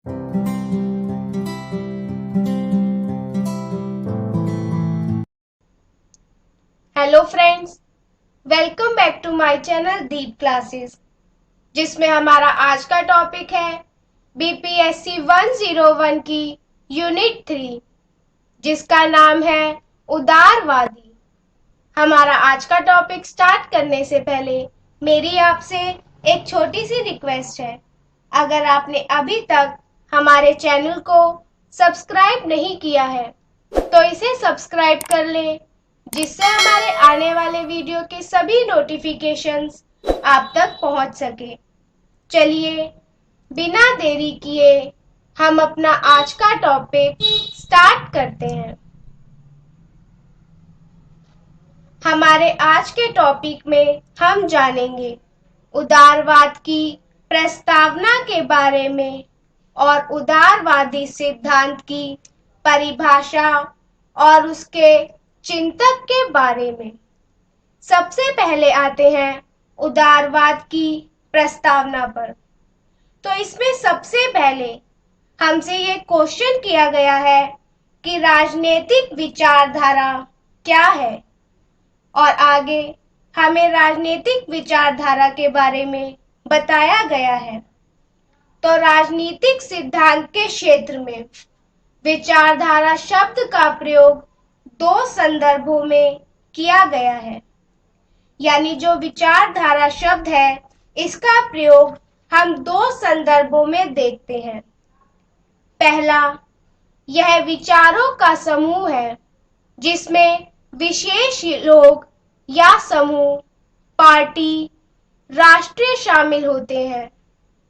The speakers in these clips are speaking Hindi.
Hello friends, welcome back to my channel Deep classes, जिसमें हमारा आज का टॉपिक है बीपीएससी 101 की यूनिट 3, जिसका नाम है उदारवादी। हमारा आज का टॉपिक स्टार्ट करने से पहले मेरी आपसे एक छोटी सी रिक्वेस्ट है। अगर आपने अभी तक हमारे चैनल को सब्सक्राइब नहीं किया है तो इसे सब्सक्राइब कर लें, जिससे हमारे आने वाले वीडियो के सभी नोटिफिकेशंस आप तक पहुंच सके। चलिए बिना देरी किए हम अपना आज का टॉपिक स्टार्ट करते हैं। हमारे आज के टॉपिक में हम जानेंगे उदारवाद की प्रस्तावना के बारे में और उदारवादी सिद्धांत की परिभाषा और उसके चिंतक के बारे में। सबसे पहले आते हैं उदारवाद की प्रस्तावना पर। तो इसमें सबसे पहले हमसे ये क्वेश्चन किया गया है कि राजनीतिक विचारधारा क्या है, और आगे हमें राजनीतिक विचारधारा के बारे में बताया गया है। तो राजनीतिक सिद्धांत के क्षेत्र में विचारधारा शब्द का प्रयोग दो संदर्भों में किया गया है। यानी जो विचारधारा शब्द है इसका प्रयोग हम दो संदर्भों में देखते हैं। पहला, यह विचारों का समूह है जिसमें विशेष लोग या समूह, पार्टी, राष्ट्रीय शामिल होते हैं,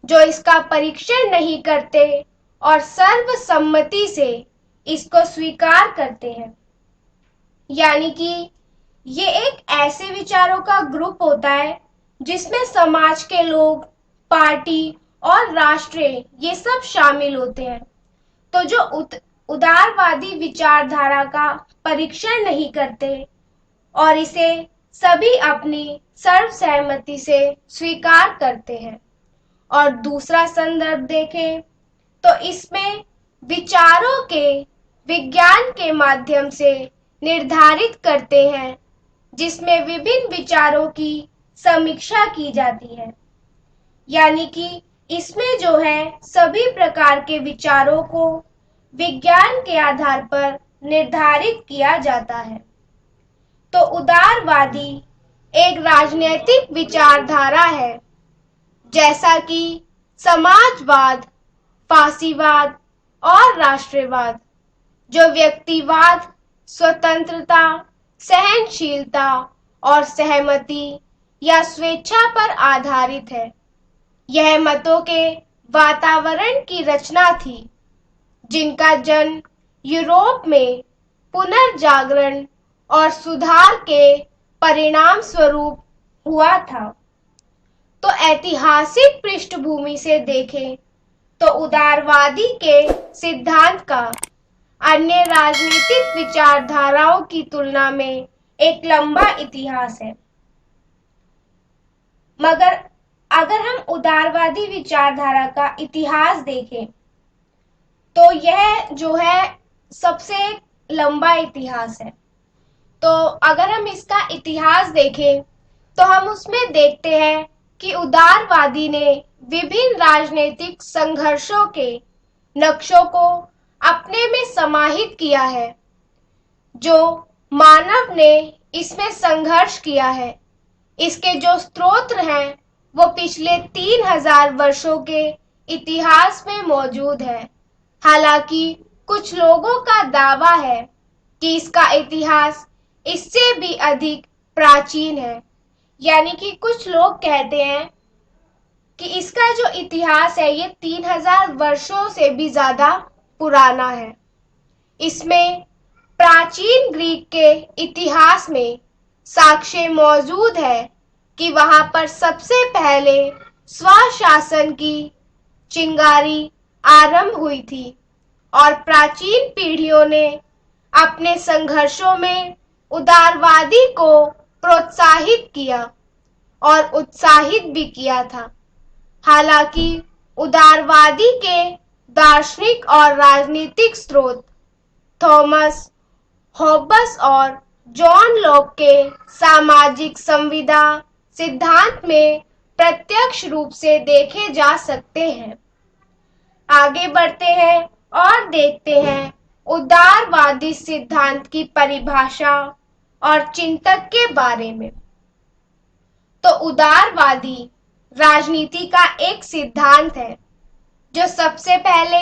जो इसका परीक्षण नहीं करते और सर्वसम्मति से इसको स्वीकार करते हैं। यानी कि ये एक ऐसे विचारों का ग्रुप होता है जिसमें समाज के लोग, पार्टी और राष्ट्रीय ये सब शामिल होते हैं। तो जो उदारवादी विचारधारा का परीक्षण नहीं करते और इसे सभी अपनी सर्वसहमति से स्वीकार करते हैं। और दूसरा संदर्भ देखें तो इसमें विचारों के विज्ञान के माध्यम से निर्धारित करते हैं, जिसमें विभिन्न विचारों की समीक्षा की जाती है। यानी कि इसमें जो है सभी प्रकार के विचारों को विज्ञान के आधार पर निर्धारित किया जाता है। तो उदारवादी एक राजनीतिक विचारधारा है, जैसा कि समाजवाद, फासीवाद और राष्ट्रवाद, जो व्यक्तिवाद, स्वतंत्रता, सहनशीलता और सहमति या स्वेच्छा पर आधारित है। यह मतों के वातावरण की रचना थी, जिनका जन्म यूरोप में पुनर्जागरण और सुधार के परिणाम स्वरूप हुआ था। तो ऐतिहासिक पृष्ठभूमि से देखें तो उदारवादी के सिद्धांत का अन्य राजनीतिक विचारधाराओं की तुलना में एक लंबा इतिहास है। मगर अगर हम उदारवादी विचारधारा का इतिहास देखें तो यह जो है सबसे लंबा इतिहास है। तो अगर हम इसका इतिहास देखें तो हम उसमें देखते हैं कि उदारवादी ने विभिन्न राजनीतिक संघर्षों के नक्शों को अपने में समाहित किया है। जो मानव ने इसमें संघर्ष किया है, इसके जो स्रोत हैं वो पिछले 3000 वर्षों के इतिहास में मौजूद है। हालांकि कुछ लोगों का दावा है कि इसका इतिहास इससे भी अधिक प्राचीन है। यानी कि कुछ लोग कहते हैं कि इसका जो इतिहास है ये 3000 वर्षों से भी ज्यादा पुराना है। इसमें प्राचीन ग्रीक के इतिहास में साक्ष्य मौजूद है कि वहां पर सबसे पहले स्वशासन की चिंगारी आरंभ हुई थी और प्राचीन पीढ़ियों ने अपने संघर्षों में उदारवादी को प्रोत्साहित किया और उत्साहित भी किया था। हालांकि उदारवादी के दार्शनिक और राजनीतिक स्रोत थॉमस हॉब्बस और जॉन लॉक के सामाजिक संविदा सिद्धांत में प्रत्यक्ष रूप से देखे जा सकते हैं। आगे बढ़ते हैं और देखते हैं उदारवादी सिद्धांत की परिभाषा और चिंतक के बारे में। तो उदारवादी राजनीति का एक सिद्धांत है जो सबसे पहले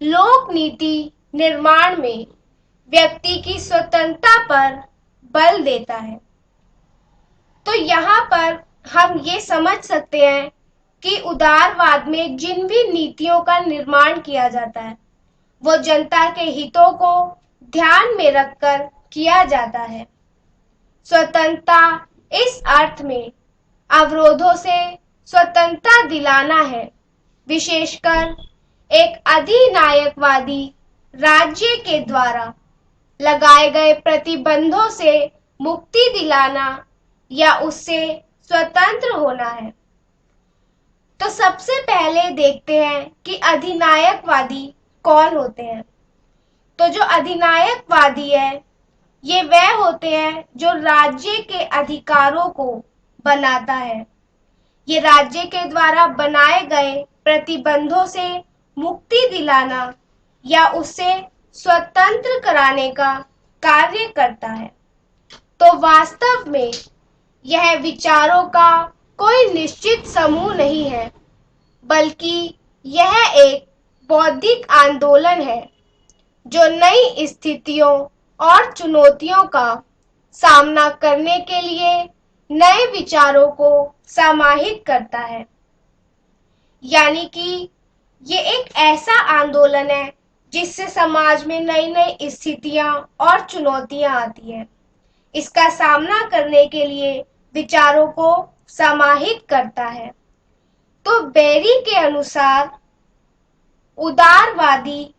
लोक नीति निर्माण में व्यक्ति की स्वतंत्रता पर बल देता है। तो यहाँ पर हम ये समझ सकते हैं कि उदारवाद में जिन भी नीतियों का निर्माण किया जाता है वो जनता के हितों को ध्यान में रखकर किया जाता है। स्वतंत्रता इस अर्थ में अवरोधों से स्वतंत्रता दिलाना है, विशेषकर एक अधिनायकवादी राज्य के द्वारा लगाए गए प्रतिबंधों से मुक्ति दिलाना या उससे स्वतंत्र होना है। तो सबसे पहले देखते हैं कि अधिनायकवादी कौन होते हैं। तो जो अधिनायकवादी है ये वह होते हैं जो राज्य के अधिकारों को बनाता है। ये राज्य के द्वारा बनाए गए प्रतिबंधों से मुक्ति दिलाना या उससे स्वतंत्र कराने का कार्य करता है। तो वास्तव में यह विचारों का कोई निश्चित समूह नहीं है, बल्कि यह एक बौद्धिक आंदोलन है जो नई स्थितियों और चुनौतियों का सामना करने के लिए नए विचारों को समाहित करता है। यानी कि ये एक ऐसा आंदोलन है जिससे समाज में नई नई स्थितियां और चुनौतियां आती हैं। इसका सामना करने के लिए विचारों को समाहित करता है। तो बेरी के अनुसार उदारवादी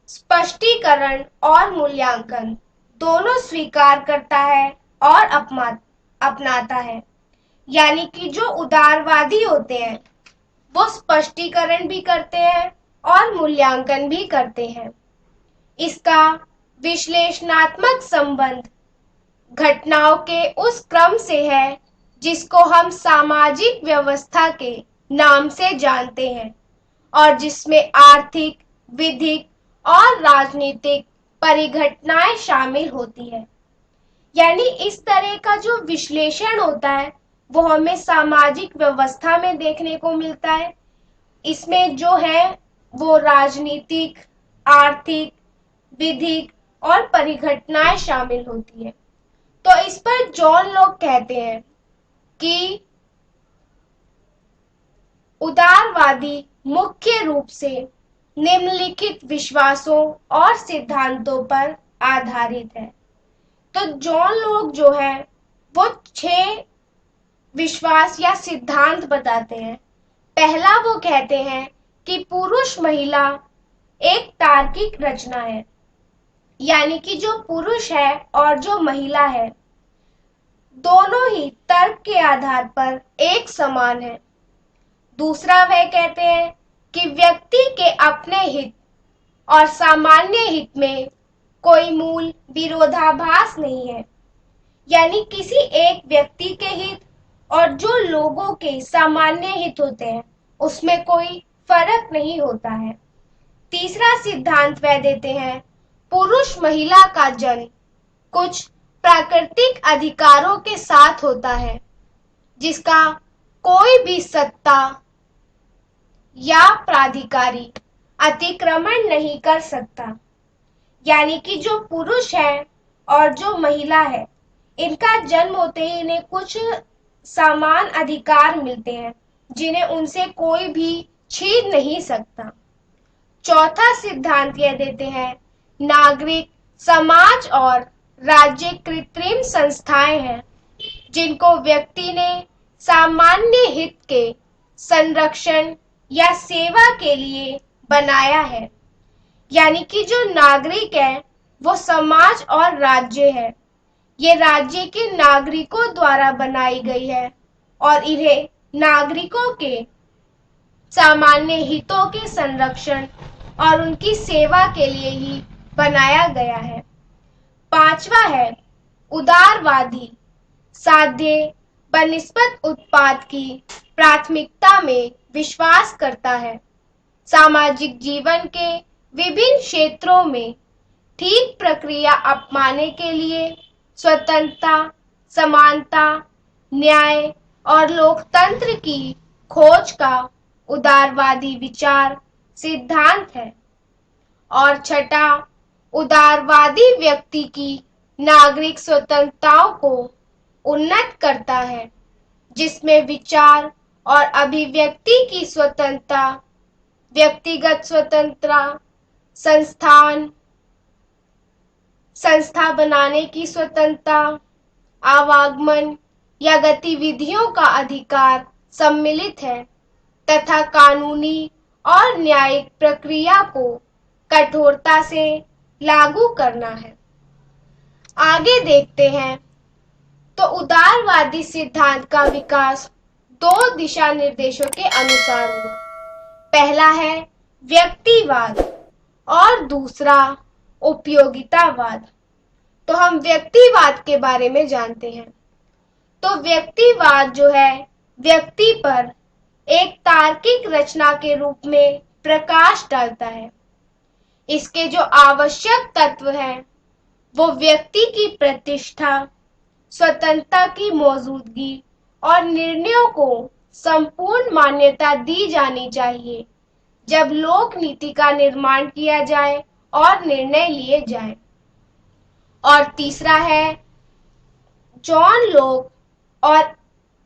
स्पष्टीकरण और मूल्यांकन दोनों स्वीकार करता है और अपनाता है। यानी कि जो उदारवादी होते हैं वो स्पष्टीकरण भी करते हैं और मूल्यांकन भी करते हैं। इसका विश्लेषणात्मक संबंध घटनाओं के उस क्रम से है जिसको हम सामाजिक व्यवस्था के नाम से जानते हैं और जिसमें आर्थिक, विधिक और राजनीतिक परिघटनाएं शामिल होती है। यानी इस तरह का जो विश्लेषण होता है वो हमें सामाजिक व्यवस्था में देखने को मिलता है। इसमें जो है वो राजनीतिक, आर्थिक, विधिक और परिघटनाएं शामिल होती है। तो इस पर जॉन लॉक कहते हैं कि उदारवादी मुख्य रूप से निम्नलिखित विश्वासों और सिद्धांतों पर आधारित है। तो जॉन लॉक जो है वो 6 विश्वास या सिद्धांत बताते हैं। पहला वो कहते हैं कि पुरुष महिला एक तार्किक रचना है, यानी कि जो पुरुष है और जो महिला है दोनों ही तर्क के आधार पर एक समान है। दूसरा वह कहते हैं कि व्यक्ति के अपने हित और सामान्य हित में कोई मूल विरोधाभास नहीं है, यानी किसी एक व्यक्ति के हित और जो लोगों के सामान्य हित होते हैं उसमें कोई फर्क नहीं होता है। तीसरा सिद्धांत वह देते हैं पुरुष महिला का जन्म कुछ प्राकृतिक अधिकारों के साथ होता है जिसका कोई भी सत्ता या प्राधिकारी अतिक्रमण नहीं कर सकता। यानी कि जो पुरुष है और जो महिला है इनका जन्म होते ही इन्हें कुछ समान अधिकार मिलते हैं जिन्हें उनसे कोई भी छीन नहीं सकता। चौथा सिद्धांत यह देते हैं नागरिक समाज और राज्य कृत्रिम संस्थाएं हैं जिनको व्यक्ति ने सामान्य हित के संरक्षण या सेवा के लिए बनाया है। यानी कि जो नागरिक है वो समाज और राज्य है। ये राज्य के नागरिकों द्वारा बनाई गई है और इन्हें नागरिकों के सामान्य हितों के संरक्षण और उनकी सेवा के लिए ही बनाया गया है। पांचवा है उदारवादी, साध्य बनिस्बत उत्पाद की प्राथमिकता में विश्वास करता है। सामाजिक जीवन के विभिन्न क्षेत्रों में ठीक प्रक्रिया अपनाने के लिए स्वतंत्रता, समानता, न्याय और लोकतंत्र की खोज का उदारवादी विचार सिद्धांत है। और छठा, उदारवादी व्यक्ति की नागरिक स्वतंत्रताओं को उन्नत करता है, जिसमें विचार और अभिव्यक्ति की स्वतंत्रता, व्यक्तिगत स्वतंत्रता, संस्था बनाने की स्वतंत्रता, आवागमन या गतिविधियों का अधिकार सम्मिलित है तथा कानूनी और न्यायिक प्रक्रिया को कठोरता से लागू करना है। आगे देखते हैं तो उदारवादी सिद्धांत का विकास दो दिशा निर्देशों के अनुसार हुआ। पहला है व्यक्तिवाद और दूसरा उपयोगितावाद। तो हम व्यक्तिवाद के बारे में जानते हैं। तो व्यक्तिवाद जो है व्यक्ति पर एक तार्किक रचना के रूप में प्रकाश डालता है। इसके जो आवश्यक तत्व हैं वो व्यक्ति की प्रतिष्ठा, स्वतंत्रता की मौजूदगी और निर्णयों को संपूर्ण मान्यता दी जानी चाहिए जब लोक नीति का निर्माण किया जाए और निर्णय लिए जाए। और तीसरा है जॉन लॉक और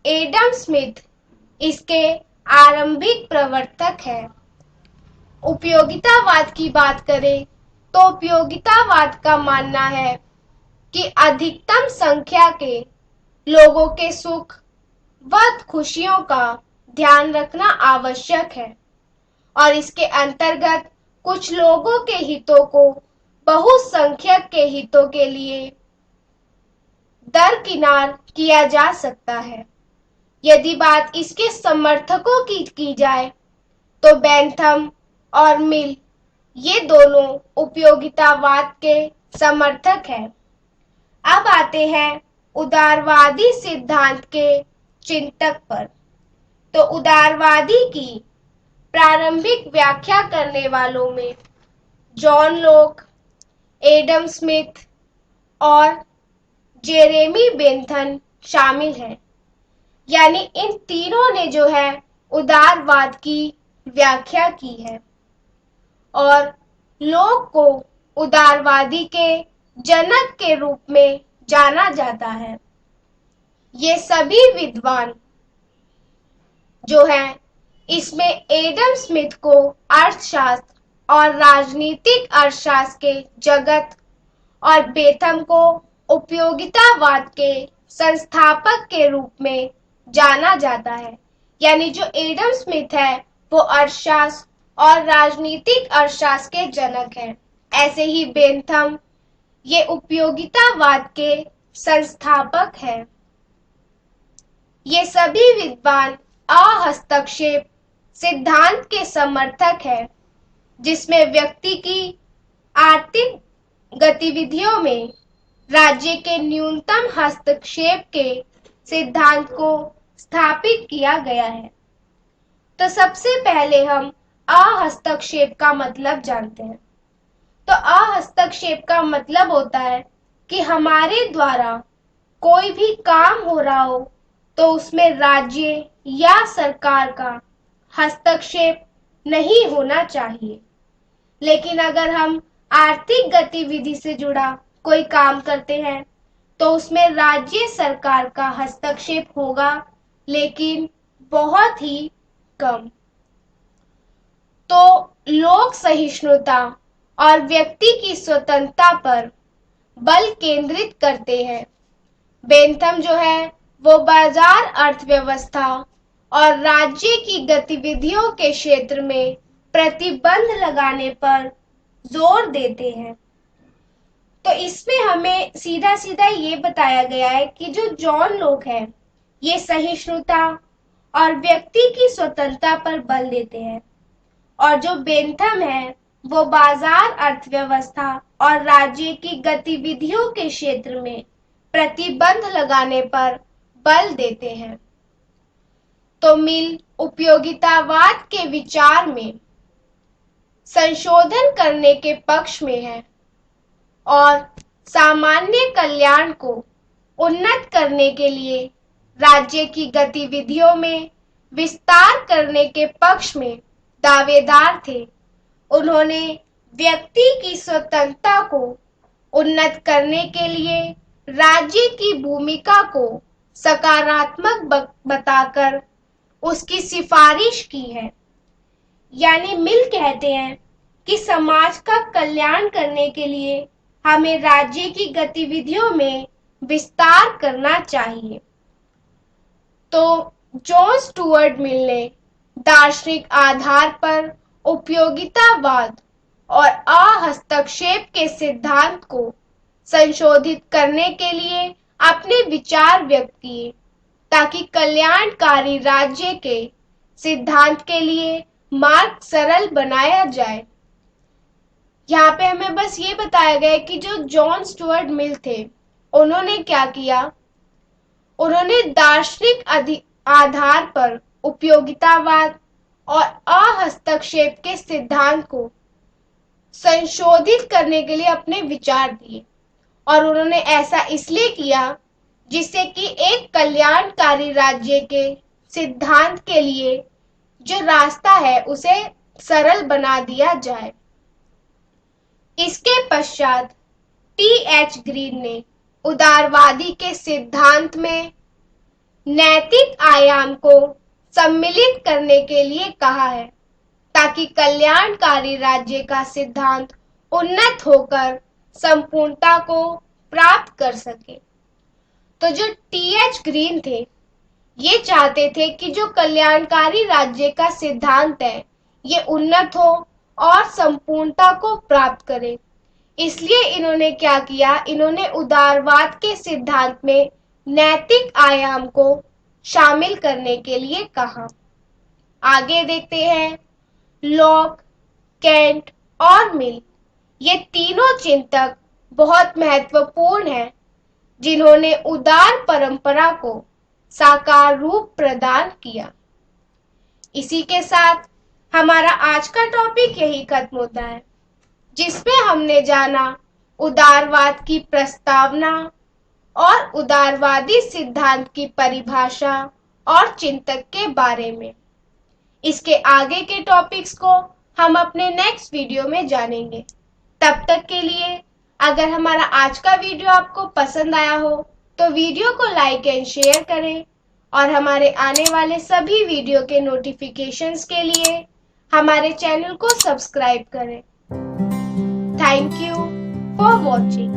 एडम स्मिथ इसके आरंभिक प्रवर्तक हैं। उपयोगितावाद की बात करें तो उपयोगितावाद का मानना है कि अधिकतम संख्या के लोगों के सुख व खुशियों का ध्यान रखना आवश्यक है और इसके अंतर्गत कुछ लोगों के हितों को बहुसंख्यक के हितों के लिए दरकिनार किया जा सकता है। यदि बात इसके समर्थकों की जाए तो बेंथम और मिल ये दोनों उपयोगितावाद के समर्थक हैं। अब आते हैं उदारवादी सिद्धांत के चिंतक पर। तो उदारवादी की प्रारंभिक व्याख्या करने वालों में जॉन लॉक, एडम स्मिथ और जेरेमी बेंथम शामिल हैं। यानी इन तीनों ने जो है उदारवाद की व्याख्या की है और लॉक को उदारवादी के जनक के रूप में जाना जाता है। ये सभी विद्वान जो हैं इसमें एडम स्मिथ को अर्थशास्त्र और राजनीतिक अर्थशास्त्र के जगत और बेंथम को उपयोगितावाद के संस्थापक के रूप में जाना जाता है। यानी जो एडम स्मिथ है वो अर्थशास्त्र और राजनीतिक अर्थशास्त्र के जनक हैं। ऐसे ही बेंथम ये उपयोगितावाद के संस्थापक हैं। ये सभी विद्वान अहस्तक्षेप सिद्धांत के समर्थक हैं, जिसमें व्यक्ति की आर्थिक गतिविधियों में राज्य के न्यूनतम हस्तक्षेप के सिद्धांत को स्थापित किया गया है। तो सबसे पहले हम अहस्तक्षेप का मतलब जानते हैं। तो अहस्तक्षेप का मतलब होता है कि हमारे द्वारा कोई भी काम हो रहा हो तो उसमें राज्य या सरकार का हस्तक्षेप नहीं होना चाहिए। लेकिन अगर हम आर्थिक गतिविधि से जुड़ा कोई काम करते हैं तो उसमें राज्य सरकार का हस्तक्षेप होगा, लेकिन बहुत ही कम। तो लोक सहिष्णुता और व्यक्ति की स्वतंत्रता पर बल केंद्रित करते हैं। बेंथम जो है वो बाजार अर्थव्यवस्था और राज्य की गतिविधियों के क्षेत्र में प्रतिबंध लगाने पर जोर देते हैं। तो इसमें हमें सीधा सीधा ये बताया गया है कि जो जॉन लॉक है ये सहिष्णुता और व्यक्ति की स्वतंत्रता पर बल देते हैं, और जो बेंथम है वो बाजार अर्थव्यवस्था और राज्य की गतिविधियों के क्षेत्र में प्रतिबंध लगाने पर बल देते हैं। तो मिल उपयोगितावाद के विचार में संशोधन करने के पक्ष में है और सामान्य कल्याण को उन्नत करने के लिए राज्य की गतिविधियों में विस्तार करने के पक्ष में दावेदार थे। उन्होंने व्यक्ति की स्वतंत्रता को उन्नत करने के लिए राज्य की भूमिका को सकारात्मक बताकर उसकी सिफारिश की है। यानी मिल कहते हैं कि समाज का कल्याण करने के लिए हमें राज्य की गतिविधियों में विस्तार करना चाहिए। तो जॉन स्टुअर्ट मिल ने दार्शनिक आधार पर उपयोगितावाद और अहस्तक्षेप के सिद्धांत को संशोधित करने के लिए अपने विचार व्यक्त किए, ताकि कल्याणकारी राज्य के सिद्धांत के लिए मार्ग सरल बनाया जाए। यहाँ पे हमें बस ये बताया गया कि जो जॉन स्टुअर्ट मिल थे, उन्होंने क्या किया, उन्होंने दार्शनिक आधार पर उपयोगितावाद और अहस्तक्षेप के सिद्धांत को संशोधित करने के लिए अपने विचार दिए, और उन्होंने ऐसा इसलिए किया जिससे कि एक कल्याणकारी राज्य के सिद्धांत के लिए जो रास्ता है उसे सरल बना दिया जाए। इसके पश्चात टी.एच. ग्रीन ने उदारवादी के सिद्धांत में नैतिक आयाम को सम्मिलित करने के लिए कहा है, ताकि कल्याणकारी राज्य का सिद्धांत उन्नत होकर संपूर्णता को प्राप्त कर सके। तो जो टी.एच. ग्रीन थे, ये चाहते थे कि जो कल्याणकारी राज्य का सिद्धांत है ये उन्नत हो और संपूर्णता को प्राप्त करे। इसलिए इन्होंने क्या किया, इन्होंने उदारवाद के सिद्धांत में नैतिक आयाम को शामिल करने के लिए कहा। आगे देखते हैं, लॉक, केंट और मिल, ये तीनों चिंतक बहुत महत्वपूर्ण हैं, जिन्होंने उदार परंपरा को साकार रूप प्रदान किया। इसी के साथ हमारा आज का टॉपिक यही खत्म होता है, जिसमें हमने जाना उदारवाद की प्रस्तावना और उदारवादी सिद्धांत की परिभाषा और चिंतक के बारे में। इसके आगे के टॉपिक्स को हम अपने नेक्स्ट वीडियो में जानेंगे। तब तक के लिए अगर हमारा आज का वीडियो आपको पसंद आया हो तो वीडियो को लाइक एंड शेयर करें, और हमारे आने वाले सभी वीडियो के नोटिफिकेशंस के लिए हमारे चैनल को सब्सक्राइब करें। Thank you for watching.